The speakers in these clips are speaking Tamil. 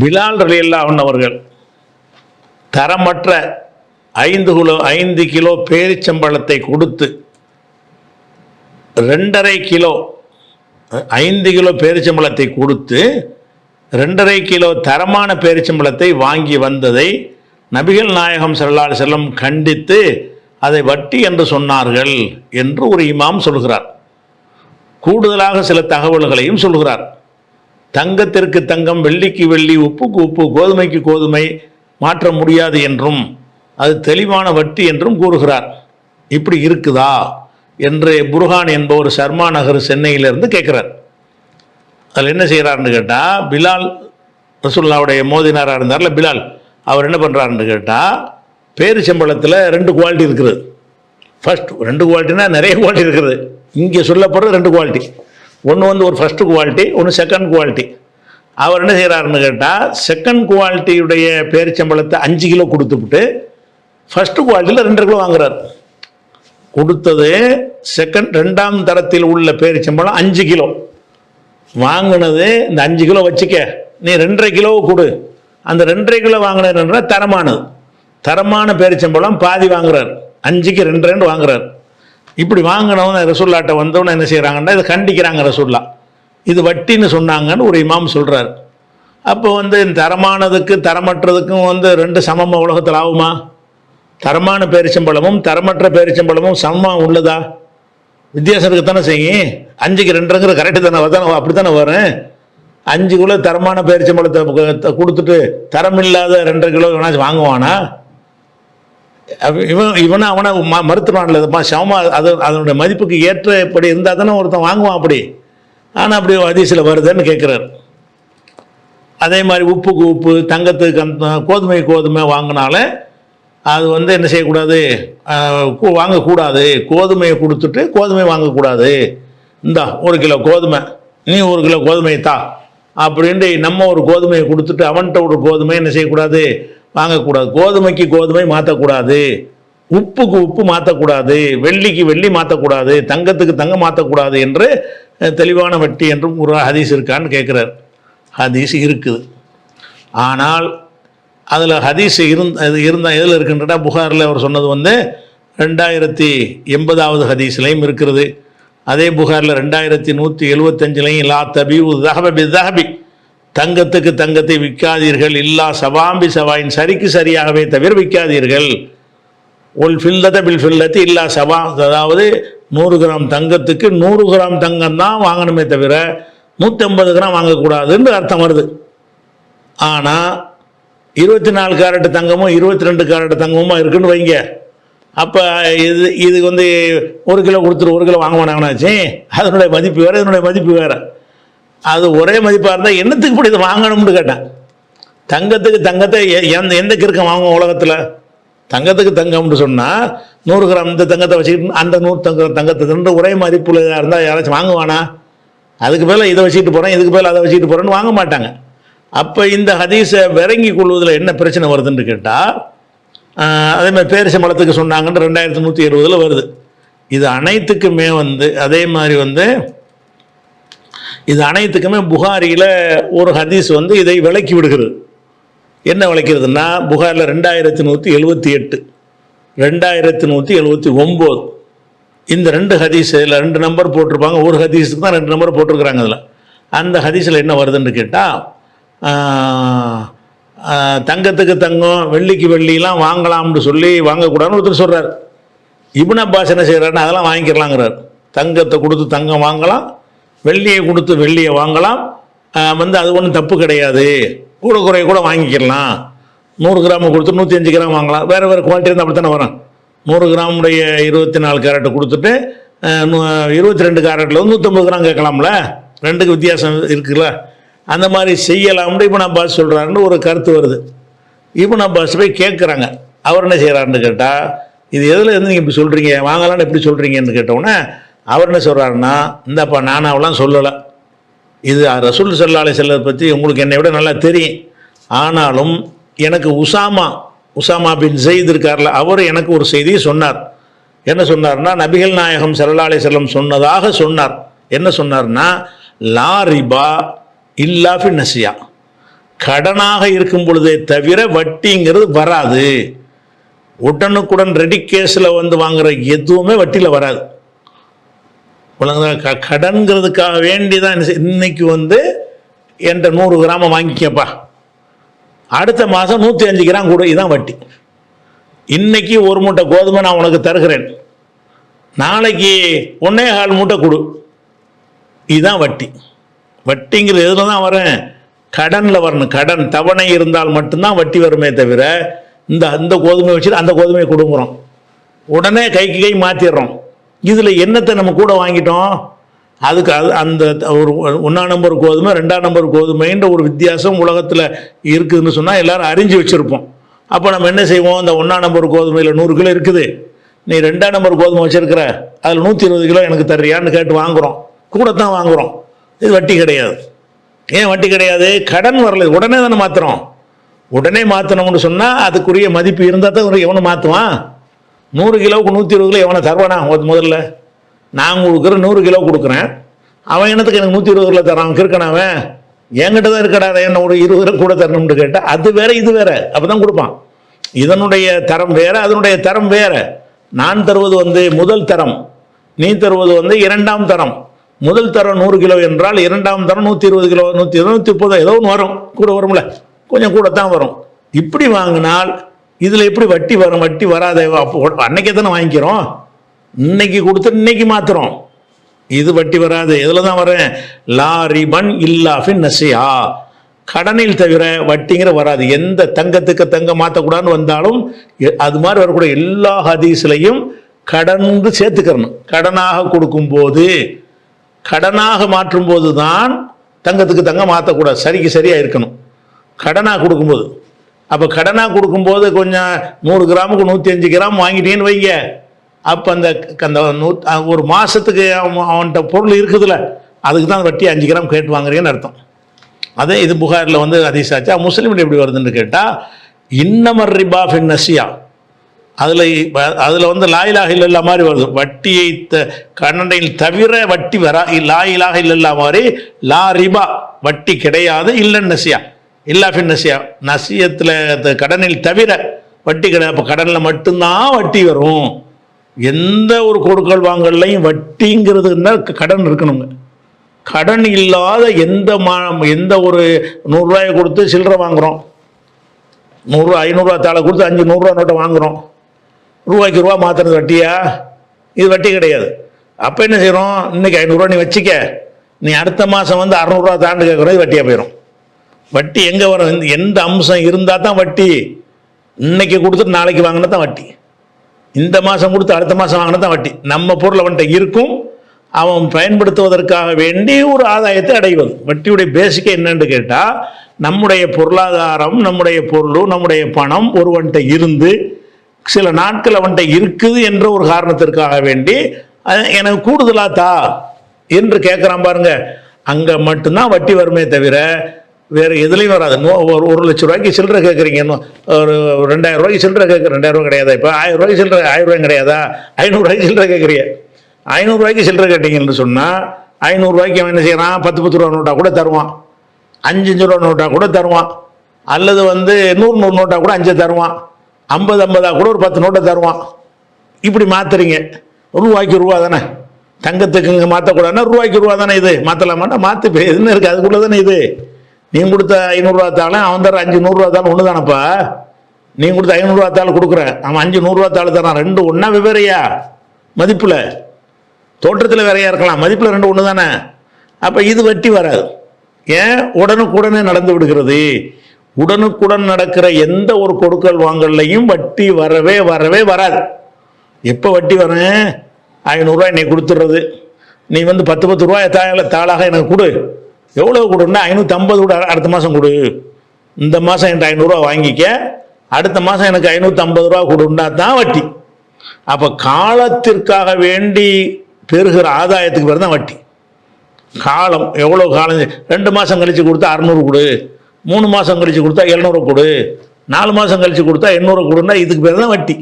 பிலால் ரலியல்லாஹு அன்ஹு அவர்கள் தரமற்ற 5 கிலோ பேரிச்சம்பழத்தை கொடுத்து 2.5 கிலோ 5 கிலோ பேரிச்சம்பழத்தை கொடுத்து 2.5 கிலோ தரமான பேரிச்சம்பழத்தை வாங்கி வந்ததை நபிகள் நாயகம் ஸல்லல்லாஹு அலைஹி வஸல்லம் கண்டித்து அதை வட்டி என்று சொன்னார்கள் என்று ஒரு இமாம் சொல்கிறார். கூடுதலாக சில தகவல்களையும் சொல்கிறார். தங்கத்திற்கு தங்கம், வெள்ளிக்கு வெள்ளி, உப்புக்கு உப்பு, கோதுமைக்கு கோதுமை மாற்ற முடியாது என்றும் அது தெளிவான வட்டி என்றும் கூறுகிறார். இப்படி இருக்குதா என்று புர்ஹான் என்பவர் சர்மா நகர் சென்னையிலிருந்து கேட்குறார். அதில் என்ன செய்கிறாருன்னு கேட்டால், பிலால் ரசூலுல்லாஹ்வுடைய மோதினாராக இருந்தார்ல பிலால், அவர் என்ன பண்ணுறாருன்னு கேட்டால், பேரிச்சம்பழத்தில் 2 குவாலிட்டி இருக்குது. ஃபர்ஸ்ட் 2 குவாலிட்டினா நிறைய குவாலிட்டி இருக்குது. இங்கே சொல்லப்படுற 2 குவாலிட்டி. ஒன்று ஒரு ஃபஸ்ட்டு குவாலிட்டி, ஒன்று செகண்ட் குவாலிட்டி. அவர் என்ன செய்கிறாருன்னு கேட்டால், செகண்ட் குவாலிட்டியுடைய பேரிச்சம்பழத்தை 5 கிலோ கொடுத்துவிட்டு ஃபஸ்ட்டு குவாலிட்டியில் 2 கிலோ வாங்குறார். கொடுத்தது ரெண்டாம் தரத்தில் உள்ள பேரிச்சம்பழம் 5 கிலோ வாங்கினது. இந்த 5 கிலோ வச்சுக்க, நீ 2.5 கிலோவை கொடு. அந்த 2.5 கிலோ வாங்கினதுன்ற தரமான பேரிச்சம்பழம் பாதி வாங்குறார். 5க்கு 2 வாங்குறார். இப்படி வாங்கினவங்க ரசூல்லாட்ட வந்தவன என்ன செய்கிறாங்கன்னா, இதை கண்டிக்கிறாங்க ரசூல்லா. இது வட்டின்னு சொன்னாங்கன்னு ஒரு இமாம் சொல்கிறார். அப்போ தரமானதுக்கு தரமற்றதுக்கும் 2 சமமாக உலகத்தில் ஆகுமா? தரமான பேரிச்சம்பழமும் தரமற்ற பேரிச்சம்பழமும் சமமாக உள்ளதா? வித்தியாசம் இருக்குத்தானே செய்யும். 5க்கு 2ங்கிற கரெக்டு தானே அப்படி தானே வரும். 5 கிலோ தரமான பேரிச்சம்பழத்தை கொடுத்துட்டு தரமில்லாத 2 கிலோ வேணாச்சும் வாங்குவானா? இவனை அவனை மறுத்துவான்லப்பா சமமா. அதனுடைய மதிப்புக்கு ஏற்றபடி இருந்தால் தானே ஒருத்தன் வாங்குவான் அப்படி. ஆனால் அப்படி ஹதீஸில் வருதுன்னு கேட்குறார். அதே மாதிரி உப்புக்கு உப்பு, தங்கத்துக்கு கோதுமை வாங்கினாலே அது என்ன செய்யக்கூடாது, வாங்கக்கூடாது. கோதுமையை கொடுத்துட்டு கோதுமை வாங்கக்கூடாது. இந்தா 1 கிலோ கோதுமை, நீ 1 கிலோ கோதுமையை தா அப்படின்ட்டு நம்ம ஒரு கோதுமையை கொடுத்துட்டு அவன்கிட்ட ஒரு கோதுமை என்ன செய்யக்கூடாது, வாங்கக்கூடாது. கோதுமைக்கு கோதுமை மாற்றக்கூடாது, உப்புக்கு உப்பு மாற்றக்கூடாது, வெள்ளிக்கு வெள்ளி மாற்றக்கூடாது, தங்கத்துக்கு தங்கம் மாற்றக்கூடாது என்று தெளிவான வட்டி என்றும் ஒரு ஹதீஸ் இருக்கான்னு கேட்குறார். ஹதீஸ் இருக்குது. ஆனால் அதில் ஹதீஸ் இருந்தால் எதில் இருக்குன்றா, புகாரில் அவர் சொன்னது 2080வது ஹதீஸ்லையும் இருக்கிறது. அதே புகாரில் 2175லையும் லா தபீஉ ذهب بالذهب, தங்கத்துக்கு தங்கத்தை விற்காதீர்கள், இல்லா சவாம்பி சவாயின், சரிக்கு சரியாகவே தவிர விற்காதீர்கள். ஒல் ஃபில்லத பில் ஃபில்லத்தி இல்லா சவா, அதாவது 100 கிராம் தங்கத்துக்கு 100 கிராம் தங்கம் தான் வாங்கணுமே தவிர 150 கிராம் வாங்கக்கூடாதுன்னு அர்த்தம் வருது. ஆனால் 24 கேரட் தங்கமும் 22 கேரட் தங்கமும் இருக்குன்னு வைங்க. அப்போ இது 1 கிலோ கொடுத்துட்டு 1 கிலோ வாங்க வேணாங்கன்னாச்சு. அதனுடைய மதிப்பு வேறு, இதனுடைய மதிப்பு வேறு. அது ஒரே மதிப்பாக இருந்தால் என்னத்துக்கு இப்படி இதை வாங்கணும்னு கேட்டேன். தங்கத்துக்கு தங்கத்தை எந்த கிறுக்கம் வாங்குவோம் உலகத்தில்? தங்கத்துக்கு தங்கம்னு சொன்னால் 100 கிராம் இந்த தங்கத்தை வச்சுக்கிட்டு அந்த 100 தங்கத்தை ஒரே மதிப்புள்ள இதாக இருந்தால் யாராச்சும் வாங்குவானா? அதுக்கு மேலே இதை வச்சுக்கிட்டு போகிறேன், இதுக்கு மேலே அதை வச்சுக்கிட்டு போகிறேன்னு வாங்க மாட்டாங்க. அப்போ இந்த ஹதீஸை விளங்கி கொள்வதில் என்ன பிரச்சனை வருதுன்னு கேட்டால், அதேமாதிரி பேரிச்சம்பழத்துக்கு சொன்னாங்கன்னு 2170 வருது. இது அனைத்துக்குமே அதே மாதிரி இது அனைத்துக்குமே புகாரியில் ஒரு ஹதீஸ் இதை விளக்கி விடுகிறது. என்ன விளக்கிறதுனா, புகாரில் 2178, 2179 இந்த 2 ஹதீஸில் 2 நம்பர் போட்டிருப்பாங்க. ஒரு ஹதீஸுக்கு தான் 2 நம்பர் போட்டிருக்கிறாங்க. அதில் அந்த ஹதீஸில் என்ன வருதுன்னு கேட்டால், தங்கத்துக்கு தங்கம், வெள்ளிக்கு வெள்ளிலாம் வாங்கலாம்னு சொல்லி வாங்கக்கூடாதுன்னு ஒருத்தர் சொல்கிறார். இப்னு அப்பாஸ் என்ன செய்கிறாருன்னா, அதெல்லாம் வாங்கிக்கலாங்கிறார். தங்கத்தை கொடுத்து தங்கம் வாங்கலாம், வெள்ளியை கொடுத்து வெள்ளியை வாங்கலாம். அது ஒன்றும் தப்பு கிடையாது, கூட குறைய கூட வாங்கிக்கலாம். 100 கிராம் கொடுத்து 105 கிராம் வாங்கலாம். வேறு வேறு குவாலிட்டி இருந்தால் அப்படி தானே வரும். 100 கிராமுடைய 24 கேரட்டை கொடுத்துட்டு 22 கேரட்டில் 150 கிராம் கேட்கலாம்ல. 2க்கு வித்தியாசம் இருக்குல்ல. அந்த மாதிரி செய்யலாம்னு இப்னு அப்பாஸ் சொல்கிறாருன்னு ஒரு கருத்து வருது. இப்னு அப்பாஸ் போய் கேட்குறாங்க. அவர் என்ன செய்கிறாருன்னு கேட்டால், இது எதில் நீங்கள் இப்படி சொல்கிறீங்க, வாங்கலான்னு எப்படி சொல்கிறீங்கன்னு கேட்டோன்னே அவர் என்ன சொல்கிறாருன்னா, இந்தப்பா நான் அவெல்லாம் சொல்லலை, இது ரசூல் ஸல்லல்லாஹு அலைஹி வஸல்லம் பற்றி உங்களுக்கு என்னை விட நல்லா தெரியும். ஆனாலும் எனக்கு உசாமா பின் ஸைத் இருக்கார்ல, அவர் எனக்கு ஒரு செய்தியை சொன்னார். என்ன சொன்னார்னா, நபிகள் நாயகம் ஸல்லல்லாஹு அலைஹி வஸல்லம் சொன்னதாக சொன்னார். என்ன சொன்னார்னா, லா ரிபா இல்லா ஃபி நசியா, கடனாக இருக்கும் பொழுதே தவிர வட்டிங்கிறது வராது. உடனுக்குடன் ரெடி கேஸில் வந்து வாங்குற எதுவுமே வட்டியில் வராது. கடன்கிறதுக்காக வேண்டி தான் இன்னைக்கு வந்து என்கிட்ட 100 கிராம் வாங்கிக்கப்பா, அடுத்த மாதம் 105 கிராம் கொடு, இதுதான் வட்டி. இன்னைக்கு 1 மூட்டை கோதுமை நான் உனக்கு தருகிறேன், நாளைக்கு 1.25 மூட்டை கொடு, இதுதான் வட்டி. வட்டிங்கிறது எதில் தான் வரேன்? கடனில் வரணும். கடன் தவணை இருந்தால் மட்டும்தான் வட்டி வருமே தவிர அந்த கோதுமை வச்சுட்டு அந்த கோதுமையை கொடுக்குறோம், உடனே கைக்கு கை மாற்றிடுறோம். இதில் என்னத்தை நம்ம கூட வாங்கிட்டோம்? அதுக்கு அந்த ஒரு 1ஆம் நம்பர் கோதுமை 2ஆம் நம்பர் கோதுமைன்ற ஒரு வித்தியாசம் உலகத்தில் இருக்குதுன்னு சொன்னால் எல்லாரும் அறிஞ்சு வச்சுருப்போம். அப்போ நம்ம என்ன செய்வோம்? இந்த 1ஆம் நம்பர் கோதுமையில் 100 கிலோ இருக்குது, நீ 2ஆம் நம்பர் கோதுமை வச்சுருக்கிற, அதில் 120 கிலோ எனக்கு தர்றியான்னு கேட்டு வாங்குகிறோம். கூட தான் வாங்குகிறோம். இது வட்டி கிடையாது. ஏன் வட்டி கிடையாது? கடன் வரல, உடனே தானே மாற்றுறோம். உடனே மாற்றணும்னு சொன்னால் அதுக்குரிய மதிப்பு இருந்தால் தான் எவனை மாற்றுவான்? 100 கிலோவுக்கு 120 கிலோ எவனை தருவானா? முதல்ல நான் கொடுக்குற 100 கிலோ கொடுக்குறேன், அவன் என்னத்துக்கு எனக்கு 120 கிலோ தரான்? இருக்கணும், அவன் என்கிட்ட தான் இருக்கடா, என்ன ஒரு 20 கிலோ கூட தரணும்னு கேட்டால் அது வேற இது வேற, அப்போ தான் கொடுப்பான். இதனுடைய தரம் வேற, அதனுடைய தரம் வேற. நான் தருவது வந்து முதல் தரம், நீ தருவது வந்து 2ஆம் தரம். முதல் தரம் 100 கிலோ என்றால் 2ஆம் தரம் 120 கிலோ, 120, 130 ஏதோ ஒன்று வரும், கூட வரும்ல, கொஞ்சம் கூட தான் வரும். இப்படி வாங்கினால் இதில் எப்படி வட்டி வரும்? வட்டி வராத. அப்போ அன்னைக்கே தானே வாங்கிக்கிறோம், இன்னைக்கு கொடுத்து இன்னைக்கு மாத்துறோம். இது வட்டி வராது. இதில் தான் வரேன், லா ரிபன் இல்லாஃபின் நசியா, கடனில் தவிர வட்டிங்கிற வராது. எந்த தங்கத்துக்கு தங்கம் மாற்றக்கூடாதுன்னு வந்தாலும் அது மாதிரி வரக்கூடிய எல்லா ஹதீஸ்லையும் கடன் சேர்த்துக்கிறணும். கடனாக கொடுக்கும்போது, கடனாக மாற்றும் போது தான் தங்கத்துக்கு தங்கம் மாற்றக்கூடாது, சரிக்கு சரியாக இருக்கணும் கடனாக கொடுக்கும்போது. அப்போ கடனாக கொடுக்கும்போது கொஞ்சம் 100 கிராமுக்கு 105 கிராம் வாங்கிட்டேன்னு வைங்க, அப்போ அந்த ஒரு மாதத்துக்கு அவன்கிட்ட பொருள் இருக்குதுல்ல, அதுக்கு தான் வட்டி 5 கிராம் கேட்டு வாங்குறீங்கன்னு அர்த்தம். அதே இது புகாரில் வந்து ஹதீஸ் ஆச்சா. முஸ்லீம் எப்படி வருதுன்னு கேட்டால், இன்னமர் ரிபா ஃபின் நசியா, அதில் வந்து லா இலாஹ இல்லல்லாஹ் மாதிரி வருது. வட்டியை கடனில் தவிர வட்டி வரா, லா இலாஹ இல்லல்லாஹ் மாதிரி லா ரிபா, வட்டி கிடையாது, இல்லைன்னு நசியா, இல்லா ஃபின் நசியா, நசியத்தில் கடனில் தவிர வட்டி கிடையாது. அப்போ கடனில் மட்டும்தான் வட்டி வரும். எந்த ஒரு கொடுக்கல் வாங்கலையும் வட்டிங்கிறதுன்னா கடன் இருக்கணுங்க. கடன் இல்லாத எந்த ஒரு 100 ரூபாயை கொடுத்து சில்லறை வாங்குகிறோம், 100 ரூபா 500 ரூபா தாளை கொடுத்து 5 100 ரூபா நோட்டை வாங்குகிறோம், ரூபாய்க்கு ரூபா மாற்றுறது வட்டியா? இது வட்டி கிடையாது. அப்போ என்ன செய்கிறோம்? இன்னைக்கு 500 ரூபா நீ வச்சுக்க, நீ அடுத்த மாதம் வந்து 600 ரூபா தாண்டு கேட்குறது வட்டியாக போயிடும். வட்டி எங்கே வரும்? எந்த அம்சம் இருந்தால் தான் வட்டி. இன்னைக்கு கொடுத்துட்டு நாளைக்கு வாங்கினா தான் வட்டி, இந்த மாதம் கொடுத்து அடுத்த மாதம் வாங்கினா தான் வட்டி. நம்ம பொருள் அவன்கிட்ட இருக்கும், அவன் பயன்படுத்துவதற்காக வேண்டி ஒரு ஆதாயத்தை அடைவது. வட்டியுடைய பேசிக்கே என்னன்னு கேட்டால், நம்முடைய பொருளாதாரம், நம்முடைய பொருள், நம்முடைய பணம் ஒருவன்கிட்ட இருந்து சில நாட்கள் அவன்கிட்ட இருக்குது என்ற ஒரு காரணத்திற்காக வேண்டி எனக்கு கூடுதலா தா என்று கேட்குறான் பாருங்க, அங்கே மட்டும்தான் வட்டி வருமே தவிர வேறு எதுலையும் வராது. 1,00,000 ரூபாய்க்கு சில்லறை கேட்குறீங்க, ஒரு 2,000 ரூபாய்க்கு சில்லறை கேட்குற, 2,000 ரூபா கிடையாதா? இப்போ 1,000 ரூபாய்க்கு சில்லறை, 1,000 ரூபாய் கிடையாதா? 500 ரூபாய்க்கு சில்லறை கேட்குறீங்க, 500 ரூபாய்க்கு சில்லறை கேட்டீங்கன்னு சொன்னால் 500 ரூபாய்க்கு அவன் என்ன செய்யறான்? 10 ரூபா நோட்டா கூட தருவான், 5 ரூபா நோட்டா கூட தருவான், அல்லது வந்து 100 நோட்டா கூட 5 தருவான், 50 கூட ஒரு 10 நோட்டை தருவான். இப்படி மாத்துறீங்க. ரூபாய்க்கு ரூபா தானே, தங்கத்துக்கு இங்கே மாற்றக்கூடாதுன்னா ரூபாய்க்கு ரூபா தானே, இது மாற்றலாமாட்டா மாற்று எதுன்னு இருக்குது, அதுக்குள்ளே தானே இது. நீ கொடுத்த 500 ரூபா தாளே அவன் தர 500 ரூபா தாள் ஒன்று தானப்பா. நீ கொடுத்த 500 ரூபா தாள் கொடுக்குறேன், அவன் 500 ரூபா தாள் தரான், ரெண்டு ஒன்றா வெவ்வேறையா? மதிப்பில் தோற்றத்தில் வேறையா இருக்கலாம், மதிப்பில் ரெண்டு ஒன்று தானே. அப்போ இது வட்டி வராது. ஏன்? உடனுக்குடனே நடந்து விடுகிறது. உடனுக்குடன் நடக்கிற எந்த ஒரு கொடுக்கல் வாங்கலையும் வட்டி வரவே வராது. எப்போ வட்டி வரேன்? 500 ரூபாய் நீ கொடுத்துடுறது, நீ வந்து 10 ரூபாய் தாளாக எனக்கு கொடு. எவ்வளோ கொடுன்னா 550 கூட அடுத்த மாதம் கொடு. இந்த மாதம் என்கிட்ட 500 ரூபா வாங்கிக்க, அடுத்த மாதம் எனக்கு 550 ரூபா கொடுன்னா தான் வட்டி. அப்போ காலத்திற்காக வேண்டி பெறுகிற ஆதாயத்துக்கு பேர் தான் வட்டி. காலம் எவ்வளோ காலம்? 2 மாதம் கழித்து கொடுத்தா 600 கொடு, 3 மாதம் கழித்து கொடுத்தா 700 கொடு, 4 மாதம் கழித்து கொடுத்தா 800 கொடுன்னா இதுக்கு பேர் தான் வட்டி.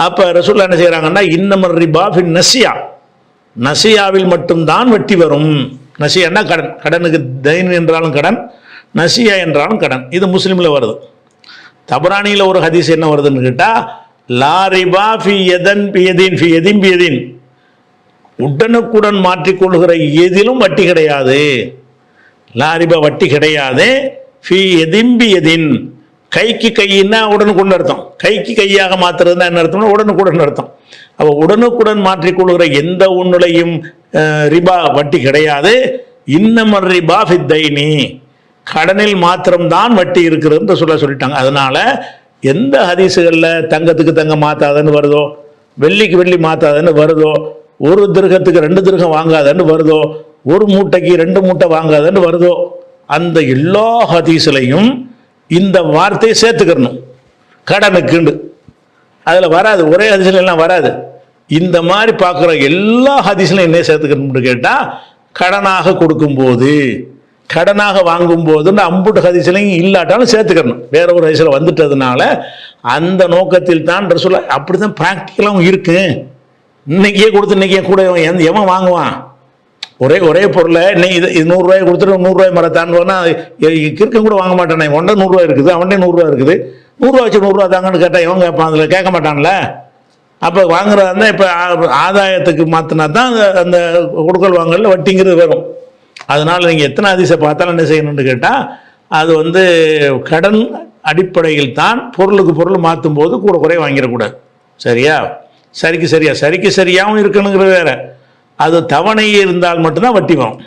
அப்போ ரசூலுல்லாஹ் என்ன செய்கிறாங்கன்னா, இன்னமர் ரிபா ஃபின் நசியா, நசியாவில் மட்டும்தான் வட்டி வரும். நசியான்னா கடன், கடனுக்கு தைன் என்றாலும் கடன், நசியா என்றாலும் கடன். இது முஸ்லீமில் வருது. தபரானியில் ஒரு ஹதீஸ் என்ன வருதுன்னு கேட்டால், லா ரிபா ஃபி யதன் பியதின் ஃபி யதின் பியதின், உடனுக்குடன் மாற்றிக்கொள்கிற எதிலும் வட்டி கிடையாது. லா ரிபா வட்டி கிடையாது. ஃபி யதின் பியதின், கைக்கு கையின்னா உடனுக்குடன் அர்த்தம். கைக்கு கையாக மாற்றுறதுனா என்ன அர்த்தம்னா உடனுக்குடன் அர்த்தம். அப்போ உடனுக்குடன் மாற்றிக்கொள்கிற எந்த ஒன்றுலையும் ரிபா வட்டி கிடையாது. இன்னமர் ரிபா ஃபித்தைனி, கடனில் மாத்திரம்தான் வட்டி இருக்கிறதுன்னு சொல்லிட்டாங்க. அதனால எந்த ஹதீஸுகளில் தங்கத்துக்கு தங்கம் மாற்றாதன்னு வருதோ, வெள்ளிக்கு வெள்ளி மாற்றாதன்னு வருதோ, ஒரு திருகத்துக்கு 2 திருகம் வாங்காதன்னு வருதோ, ஒரு மூட்டைக்கு 2 மூட்டை வாங்காதன்னு வருதோ, அந்த எல்லா ஹதீஸ்லையும் இந்த வார்த்தையை சேர்த்துக்கணும். கடனுக்குண்டு அதில் வராது, ஒரே ஹதீஸ்ல எல்லாம் வராது. இந்த மாதிரி பார்க்குற எல்லா ஹதீஸ்லையும் என்ன சேர்த்துக்கணும்னு கேட்டால், கடனாக கொடுக்கும்போது, கடனாக வாங்கும்போதுன்னு அம்புட்டு ஹதீஸ்லையும் இல்லாட்டாலும் சேர்த்துக்கணும். வேற ஒரு ஹதீஸில் வந்துட்டதுனால அந்த நோக்கத்தில் தான் ரசூல். அப்படி தான் ப்ராக்டிக்கலாகவும் இருக்கு. இன்னைக்கே கொடுத்து இன்னைக்கே கூட எவன் வாங்குவான்? ஒரே பொருளை இன்னைக்கு இது 100 ரூபாய் கொடுத்துட்டு 100 ரூபாய் மரத்தான்னு கிறுக்கம் கூட வாங்க மாட்டானே. ஒன்றை 100 ரூபாய் இருக்குது, அவன்டே 100 ரூபா இருக்குது, 100 ரூபா வச்சு 100 ரூபா தாங்கன்னு கேட்டால் இவன் கேட்பான், அதில் கேட்க மாட்டான்ல. அப்போ வாங்குறதா இருந்தால் இப்போ ஆதாயத்துக்கு மாற்றினா தான் அந்த கொடுக்கல் வாங்கல வட்டிங்கிறது வரும். அதனால் நீங்கள் எத்தனை ஹதீஸை பார்த்தாலும் என்ன செய்யணும்னு கேட்டால், அது கடன் அடிப்படையில் தான் பொருளுக்கு பொருள் மாற்றும் போது கூட குறைய வாங்கிடக்கூடாது. சரியா? சரிக்கு சரியாகவும் இருக்கணுங்கிறது வேற. அது தவணை இருந்தால் மட்டும்தான் வட்டி வரும்.